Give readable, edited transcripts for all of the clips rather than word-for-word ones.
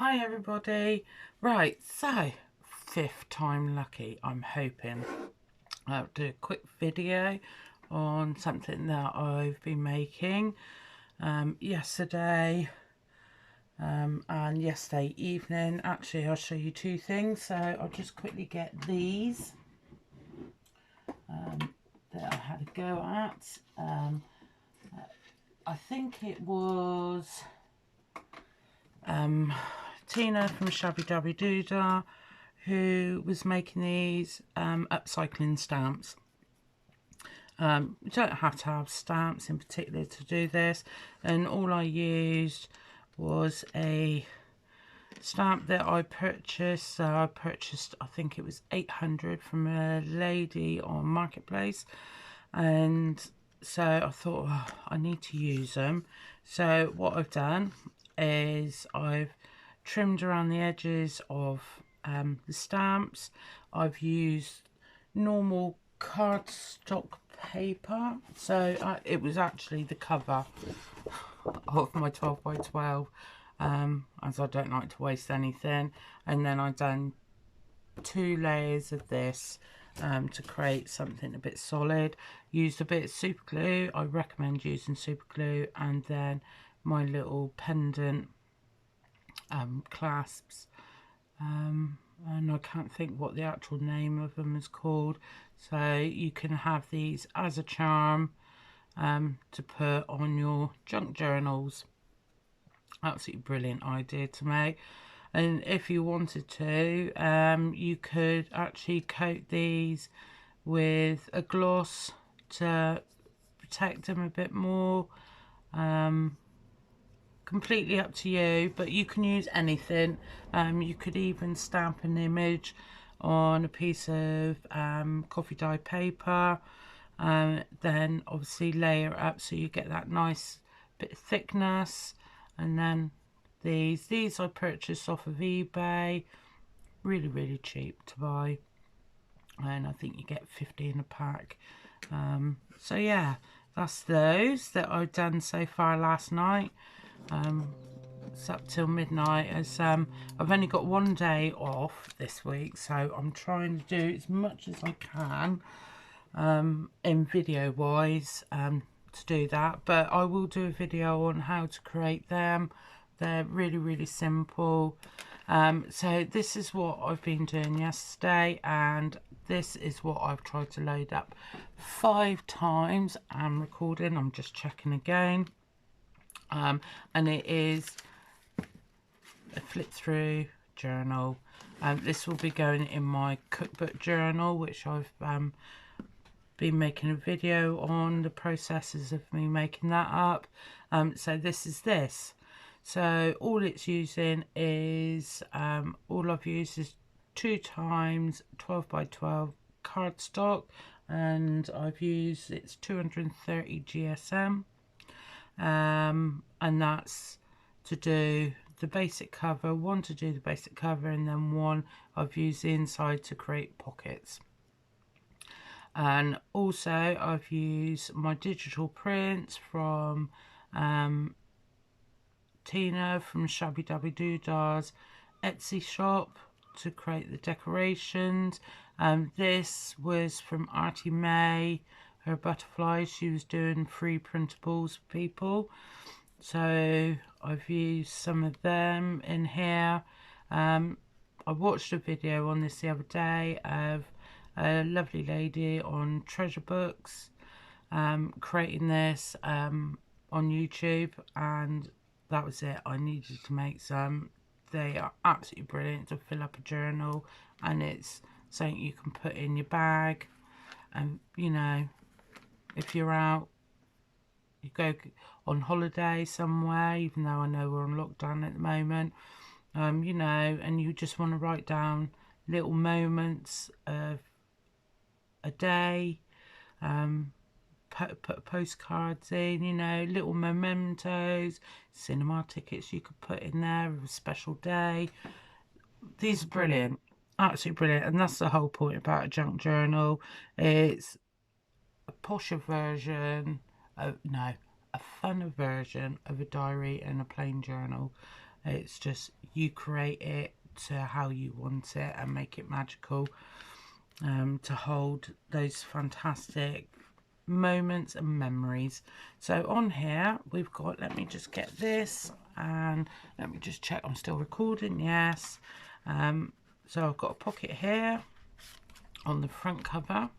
Hi everybody. Right, so fifth time lucky. I'm hoping I'll do a quick video on something that I've been making yesterday and yesterday evening. Actually, I'll show you two things. So I'll just quickly get these that I had a go at. I think it was Tina from Shabby Dabby Doodah who was making these upcycling stamps. You don't have to have stamps in particular to do this, and all I used was a stamp that I purchased. So I purchased, I think it was 800 from a lady on Marketplace, and so I thought, oh, I need to use them. So what I've done is I've trimmed around the edges of the stamps. I've used normal cardstock paper, so it was actually the cover of my 12 by 12, as I don't like to waste anything. And then I've done 2 layers of this to create something a bit solid. Used a bit of super glue. I recommend using super glue, and then my little pendant clasps, and I can't think what the actual name of them is called. So you can have these as a charm to put on your junk journals. Absolutely brilliant idea to make. And if you wanted to, you could actually coat these with a gloss to protect them a bit more. Completely up to you, but you can use anything. You could even stamp an image on a piece of coffee dye paper, then obviously layer it up so you get that nice bit of thickness. And then these I purchased off of eBay, really cheap to buy, and I think you get 50 in a pack. So yeah, that's those that I've done so far last night. It's up till midnight, as I've only got one day off this week, so I'm trying to do as much as I can in video wise to do that. But I will do a video on how to create them. They're really simple. So this is what I've been doing yesterday, and this is what I've tried to load up 5 times. I'm recording, I'm just checking again. And it is a flip through journal. This will be going in my cookbook journal, which I've been making a video on the processes of me making that up. So this is this. So all it's using is all I've used is 2 times 12 by 12 cardstock, and I've used it's 230 GSM. And that's to do the basic cover, one to do the basic cover, and then one I've used the inside to create pockets. And also I've used my digital prints from Tina from Shabby Dabby Doodah's Etsy shop to create the decorations. This was from Artie May, her butterflies. She was doing free printables for people, so I've used some of them in here. I watched a video on this the other day of a lovely lady on Treasure Books creating this on YouTube, and that was it. I needed to make some. They are absolutely brilliant to fill up a journal, and it's something you can put in your bag. And you know, if you're out, you go on holiday somewhere, even though I know we're on lockdown at the moment, you know, and you just want to write down little moments of a day, put postcards in, you know, little mementos, cinema tickets you could put in there of a special day. These are brilliant, absolutely brilliant. And that's the whole point about a junk journal. It's a posher version of, no, a funner version of a diary and a plain journal. It's just you create it to how you want it and make it magical, to hold those fantastic moments and memories. So on here we've got, let me just get this and let me just check I'm still recording. Yes. So I've got a pocket here on the front cover,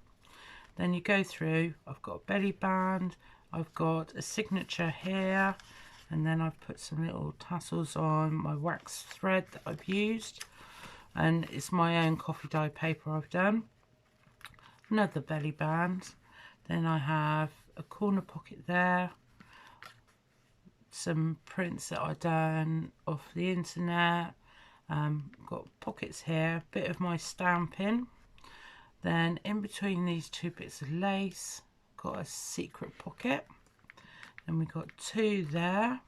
then you go through, I've got a belly band, I've got a signature here, and then I've put some little tassels on my wax thread that I've used, and it's my own coffee dye paper I've done. Another belly band, then I have a corner pocket there, some prints that I've done off the internet, got pockets here, bit of my stamping. Then in between these two bits of lace, got a secret pocket. Then we got two there,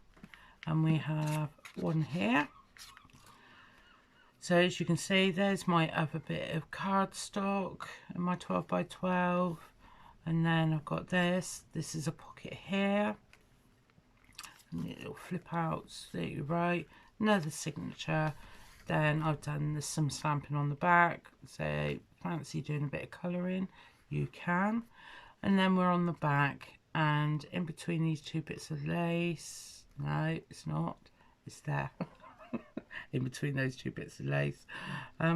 and we have one here. So as you can see, there's my other bit of cardstock and my 12 by 12. And then I've got this. This is a pocket here. And it'll flip out, so you're right. Another signature. Then I've done some stamping on the back. So fancy doing a bit of colouring, you can. And then we're on the back, and in between these two bits of lace, no it's not, it's there. In between those two bits of lace, I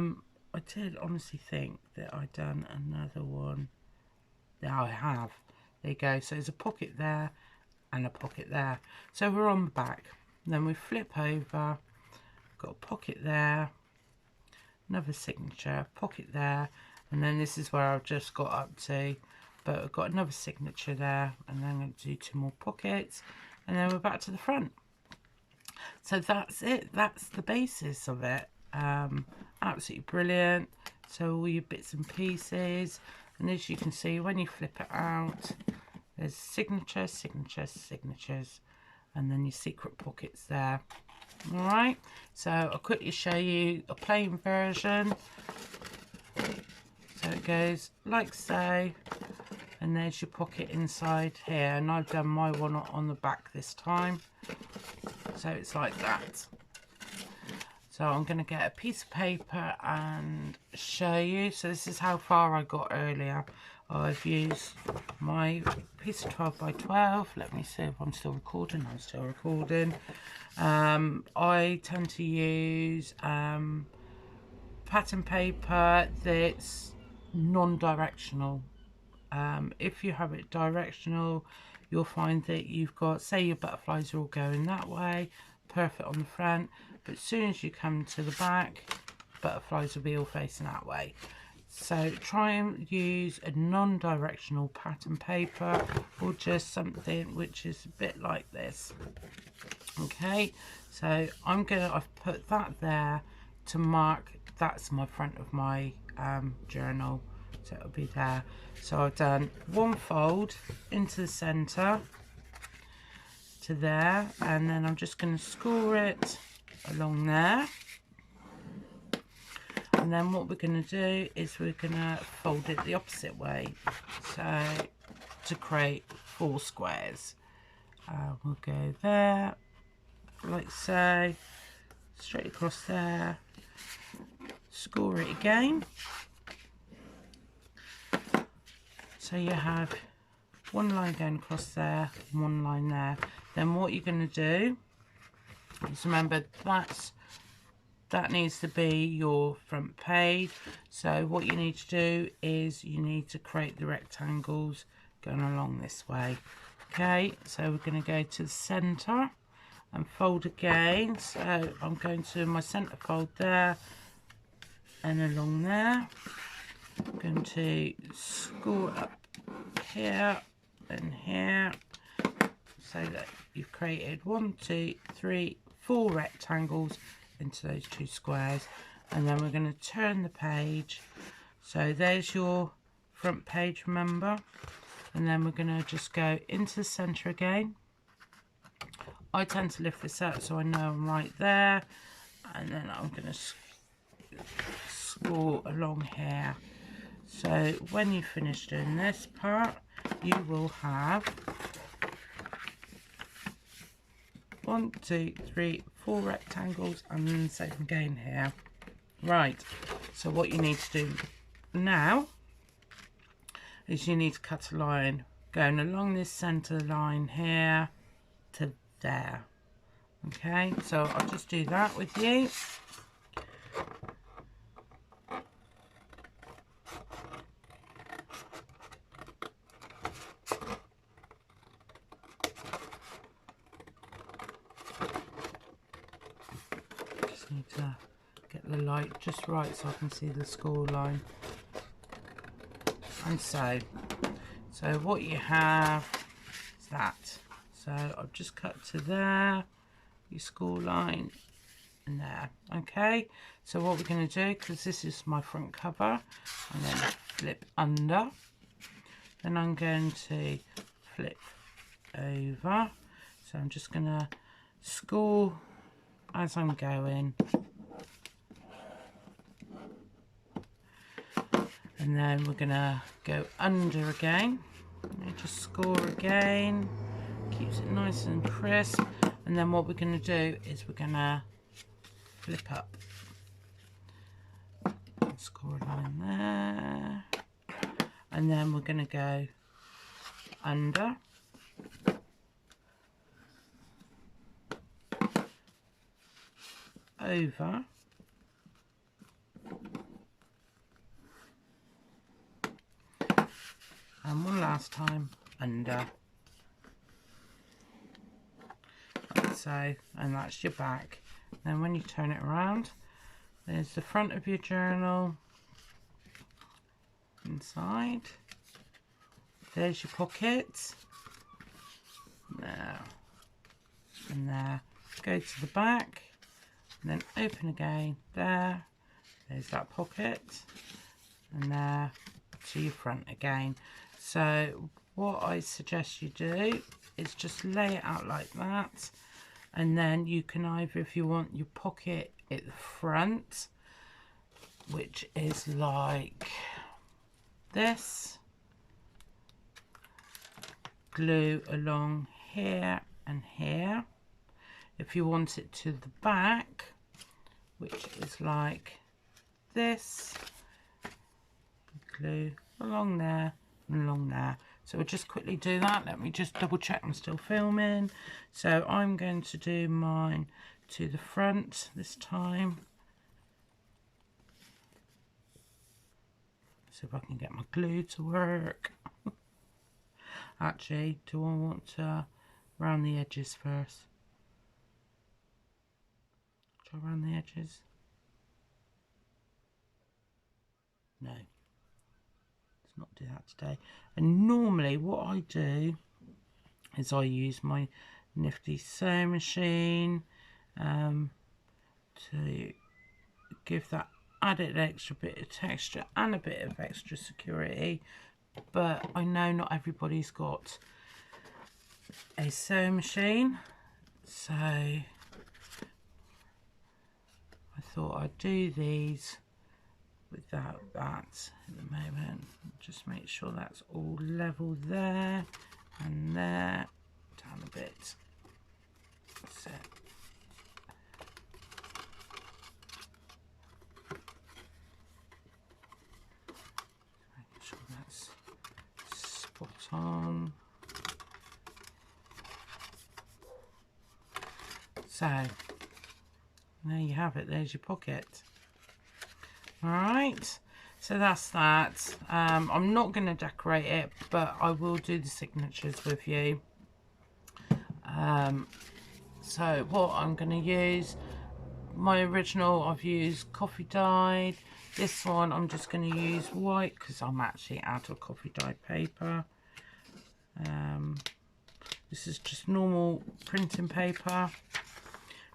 did honestly think that I'd done another one. Yeah, I have. There you go. So there's a pocket there and a pocket there. So we're on the back. Then we flip over, got a pocket there, another signature, pocket there, and then this is where I've just got up to, but I've got another signature there, and then I'm going to do two more pockets, and then we're back to the front. So that's it, that's the basis of it. Absolutely brilliant. So all your bits and pieces, and as you can see, when you flip it out, there's signatures, signatures, signatures, and then your secret pockets there. All right, so I'll quickly show you a plain version. So it goes like so, and there's your pocket inside here, and I've done my one on the back this time, so it's like that. So I'm going to get a piece of paper and show you. So this is how far I got earlier. I've used my piece of 12 by 12. Let me see if I'm still recording. I'm still recording. I tend to use pattern paper that's non-directional. If you have it directional, you'll find that you've got, say your butterflies are all going that way, perfect on the front, but as soon as you come to the back, butterflies will be all facing that way. So try and use a non-directional pattern paper, or just something which is a bit like this. Okay, so I've put that there to mark that's my front of my journal, so it'll be there. So I've done one fold into the center to there, and then I'm just going to score it along there. And then what we're going to do is we're going to fold it the opposite way, so to create 4 squares. We'll go there, like so, straight across there, score it again. So you have one line going across there, one line there. Then what you're going to do is, remember, that needs to be your front page. So what you need to do is you need to create the rectangles going along this way. Okay, so we're going to go to the center and fold again. So I'm going to my center fold there and along there. I'm going to score up here and here, so that you've created 1, 2, 3, 4 rectangles into those 2 squares. And then we're going to turn the page. So there's your front page, remember, and then we're going to just go into the center again. I tend to lift this up so I know I'm right there, and then I'm going to score along here. So when you finish doing this part, you will have 1, 2, 3, 4 rectangles and then same again here. Right, so what you need to do now is you need to cut a line going along this centre line here to there. Okay, so I'll just do that with you. Just need to get the light just right so I can see the score line. And so what you have is that. So I've just cut to there, your score line, and there. Okay, so what we're going to do, because this is my front cover, I'm going to flip under, then I'm going to flip over. So I'm just going to score as I'm going, and then we're going to go under again. Just score again, keeps it nice and crisp, and then what we're going to do is we're going to flip up, score a line there, and then we're going to go under, over, and one last time under, like so, and that's your back. Then when you turn it around, there's the front of your journal, inside, there's your pocket, there, and there, go to the back, and then open again, there's that pocket, and there to your front again. So what I suggest you do is just lay it out like that, and then you can either, if you want your pocket at the front, which is like this, glue along here and here. If you want it to the back, which is like this, glue along there and along there. So we'll just quickly do that. Let me just double check I'm still filming. So I'm going to do mine to the front this time. See if I can get my glue to work. Actually, do I want to round the edges first? Should I round the edges? No. Let's not do that today. And normally what I do is I use my nifty sewing machine to give that added extra bit of texture and a bit of extra security, but I know not everybody's got a sewing machine, so I thought I'd do these without that at the moment. Just make sure that's all level there and there, down a bit. That's it. Making sure that's spot on. So there you have it, there's your pocket. Alright, so that's that. I'm not going to decorate it, but I will do the signatures with you. So what I'm going to use, my original I've used coffee dyed. This one I'm just going to use white because I'm actually out of coffee dyed paper. This is just normal printing paper.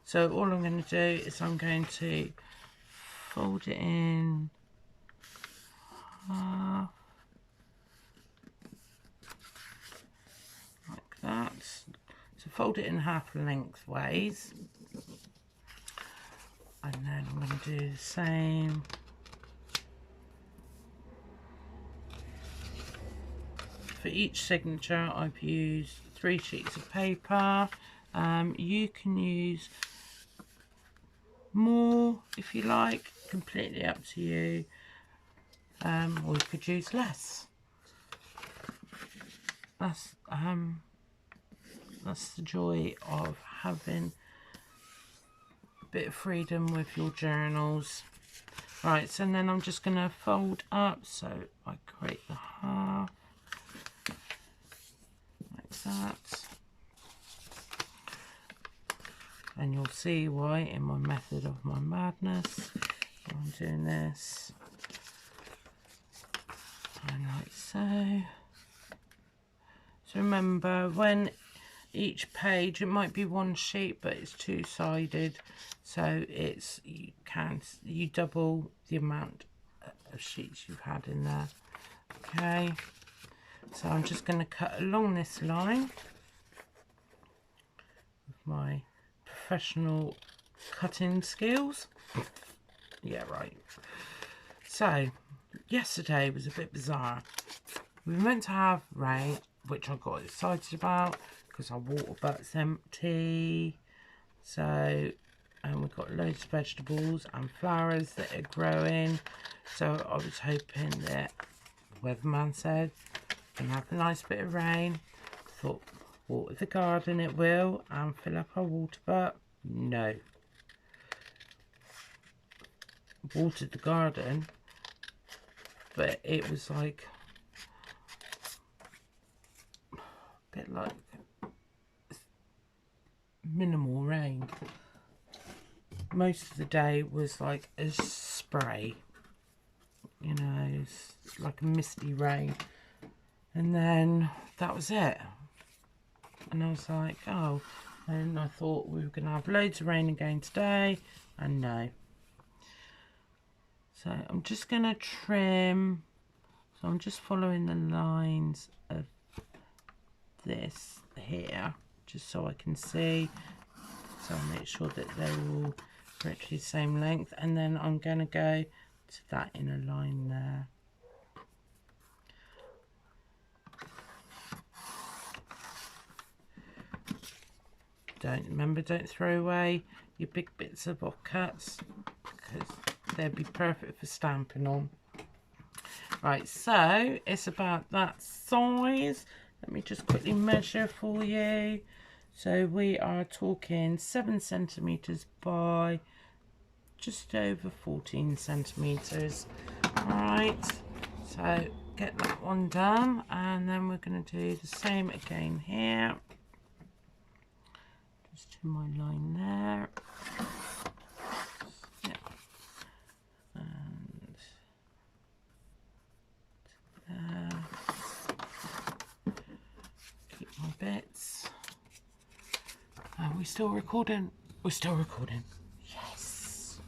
So all I'm going to do is I'm going to fold it in half, like that. So fold it in half lengthways, and then I'm going to do the same for each signature. I've used 3 sheets of paper. You can use more if you like, completely up to you, or you could use less. That's the joy of having a bit of freedom with your journals. Right, so then I'm just going to fold up, so I create the half like that, and you'll see why in my method of my madness I'm doing this, and like so. So remember, when each page, it might be one sheet but it's two-sided, so it's you double the amount of sheets you've had in there. Okay, so I'm just going to cut along this line with my professional cutting skills. Yeah, right. So yesterday was a bit bizarre. We were meant to have rain, which I got excited about because our water butt's empty. So, and we've got loads of vegetables and flowers that are growing. So I was hoping that the weatherman said we're gonna have a nice bit of rain. Thought, water the garden it will and fill up our water butt. No. Watered the garden, but it was like a bit like minimal rain. Most of the day was like a spray, you know, it's like a misty rain, and then that was it. And I was like, oh, and I thought we were going to have loads of rain again today, and no. So I'm just going to trim, so I'm just following the lines of this here, just so I can see, so I'll make sure that they're all virtually the same length, and then I'm going to go to that inner line there. Don't throw away your big bits of offcuts, because they'd be perfect for stamping on. Right, so it's about that size. Let me just quickly measure for you. So we are talking 7 centimeters by just over 14 centimeters. Right, so get that one done, and then we're going to do the same again here. Just to my line there. Yeah. And there. Keep my bits. Are we still recording? We're still recording. Yes.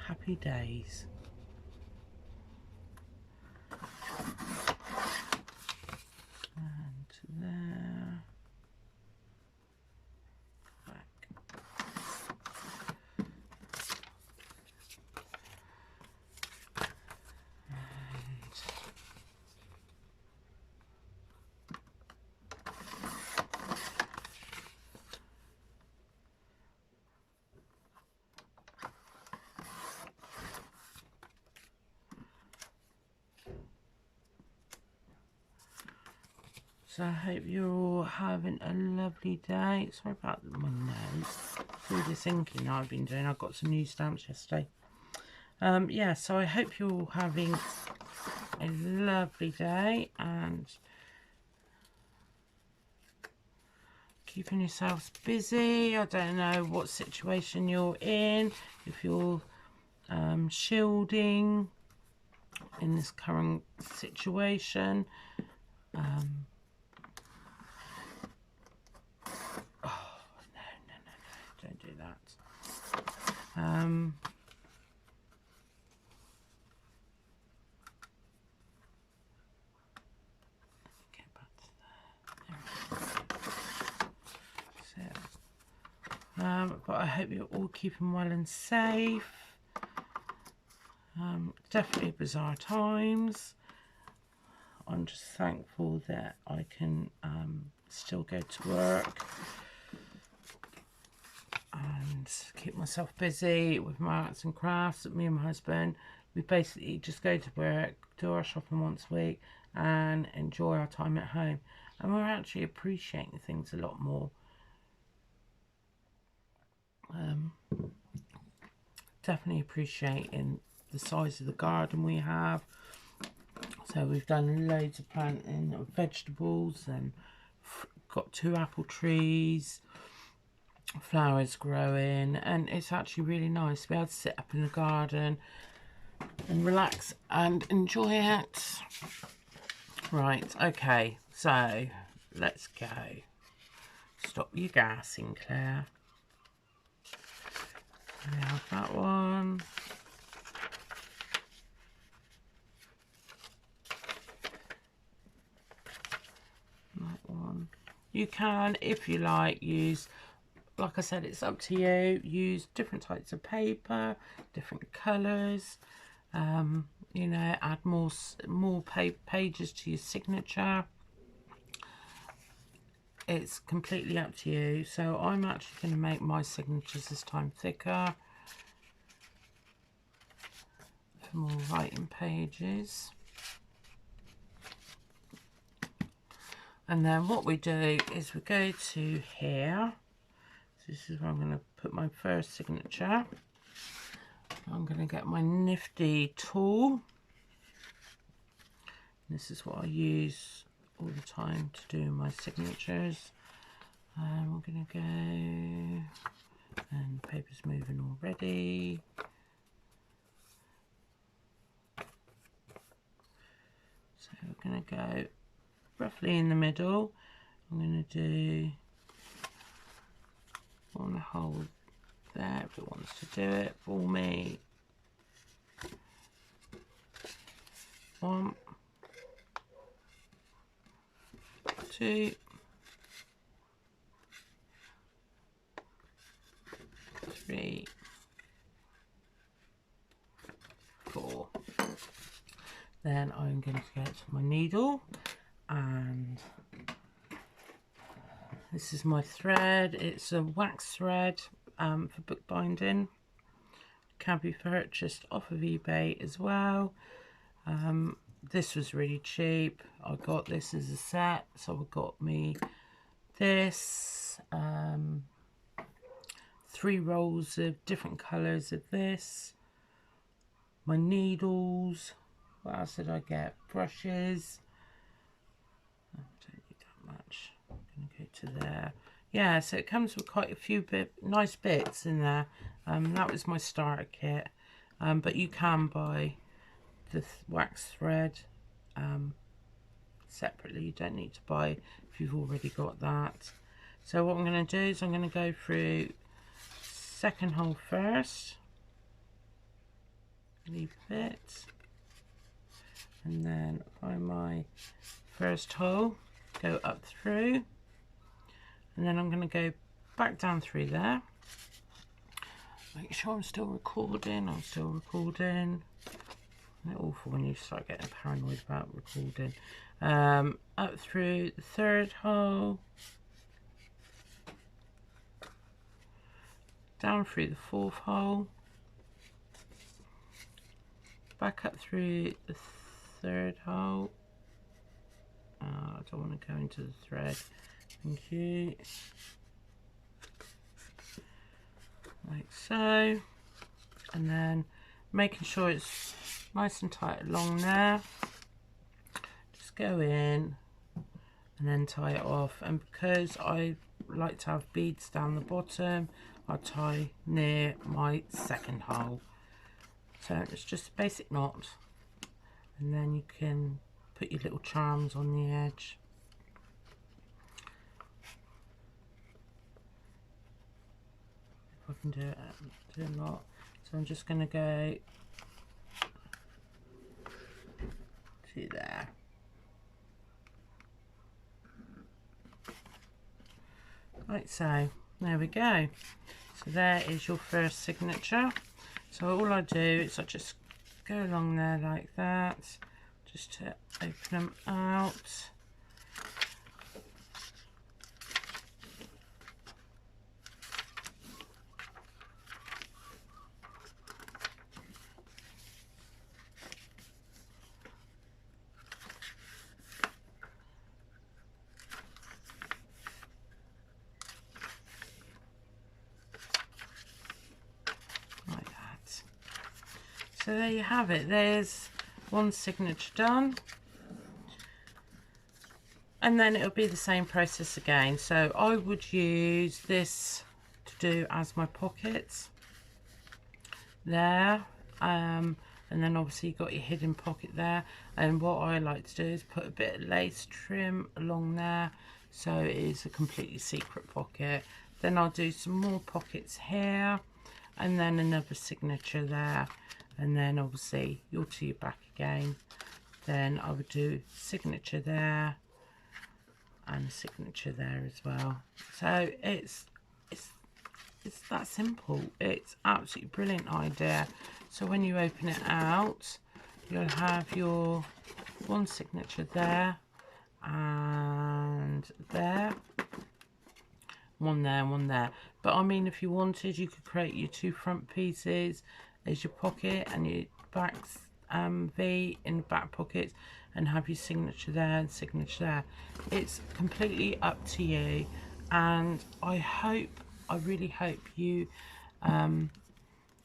Happy days. And there. So I hope you're all having a lovely day. Sorry about my nose. All this inking I've been doing. I got some new stamps yesterday. Yeah, so I hope you're all having a lovely day and keeping yourselves busy. I don't know what situation you're in. If you're shielding in this current situation. Don't do that. Get back to there. So, but I hope you're all keeping well and safe. Definitely bizarre times. I'm just thankful that I can still go to work. and keep myself busy with my arts and crafts. Me and my husband, we basically just go to work, do our shopping once a week, and enjoy our time at home. And we're actually appreciating things a lot more. Definitely appreciating the size of the garden we have. So we've done loads of planting of vegetables and got 2 apple trees, flowers growing, and it's actually really nice to be able to sit up in the garden and relax and enjoy it. Right, okay, so let's go. Stop your gassing, Claire. We have that one. That one. You can, if you like, use, like I said, it's up to you. Use different types of paper, different colours. You know, add more pages to your signature. It's completely up to you. So I'm actually going to make my signatures this time thicker for more writing pages. And then what we do is we go to here. So this is where I'm going to put my first signature. I'm going to get my nifty tool. This is what I use all the time to do my signatures. And we're going to go, and the paper's moving already. So we're going to go roughly in the middle. I'm going to do one hole there if it wants to do it for me. 1, 2, 3, 4. Then I'm going to get my needle, and this is my thread. It's a wax thread for bookbinding. Can be purchased off of eBay as well. This was really cheap. I got this as a set, so I got me this, 3 rolls of different colours of this, my needles. What else did I get? Brushes. I don't need that much. I'm going to go to there. Yeah, so it comes with quite a few nice bits in there. That was my starter kit, but you can buy the wax thread separately. You don't need to buy if you've already got that. So what I'm going to do is I'm going to go through second hole first, leave a bit, and then find my first hole, go up through, and then I'm going to go back down through there. Make sure I'm still recording. I'm still recording. Isn't it awful when you start getting paranoid about recording? Up through the third hole, down through the fourth hole, back up through the third hole. I don't want to go into the thread. Thank you. Like so. And then making sure it's nice and tight along there. Just go in and then tie it off. And because I like to have beads down the bottom, I'll tie near my second hole. So it's just a basic knot. And then you can put your little charms on the edge. If I can do it, do a knot. So I'm just going to go to there. Like so. There we go. So there is your first signature. So all I do is I just go along there like that, just to open them out. So there you have it. There's one signature done. And then it'll be the same process again. So I would use this to do as my pockets there. And then obviously you've got your hidden pocket there. And what I like to do is put a bit of lace trim along there, so it is a completely secret pocket. Then I'll do some more pockets here, and then another signature there. And then obviously you'll to your back again. Then I would do signature there and a signature there as well. So it's that simple. It's absolutely brilliant idea. So when you open it out, you'll have your one signature there and there, one there and one there. But I mean, if you wanted, you could create your two front pieces as your pocket and your back V in the back pockets, and have your signature there and signature there. It's completely up to you, and I really hope you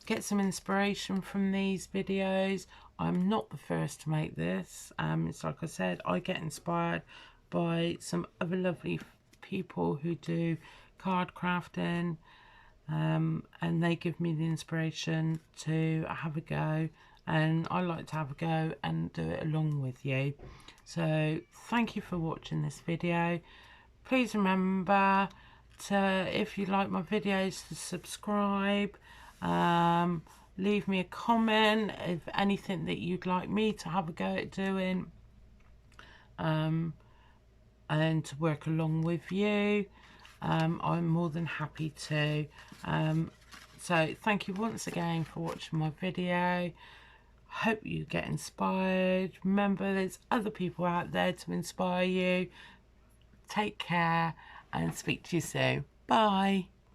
get some inspiration from these videos. I'm not the first to make this. It's like I said, I get inspired by some other lovely people who do card crafting, and they give me the inspiration to have a go, and I like to have a go and do it along with you. So thank you for watching this video. Please remember to, if you like my videos, to subscribe, leave me a comment if anything that you'd like me to have a go at doing, and to work along with you. I'm more than happy to. So thank you once again for watching my video. Hope you get inspired. Remember, there's other people out there to inspire you. Take care and speak to you soon. Bye.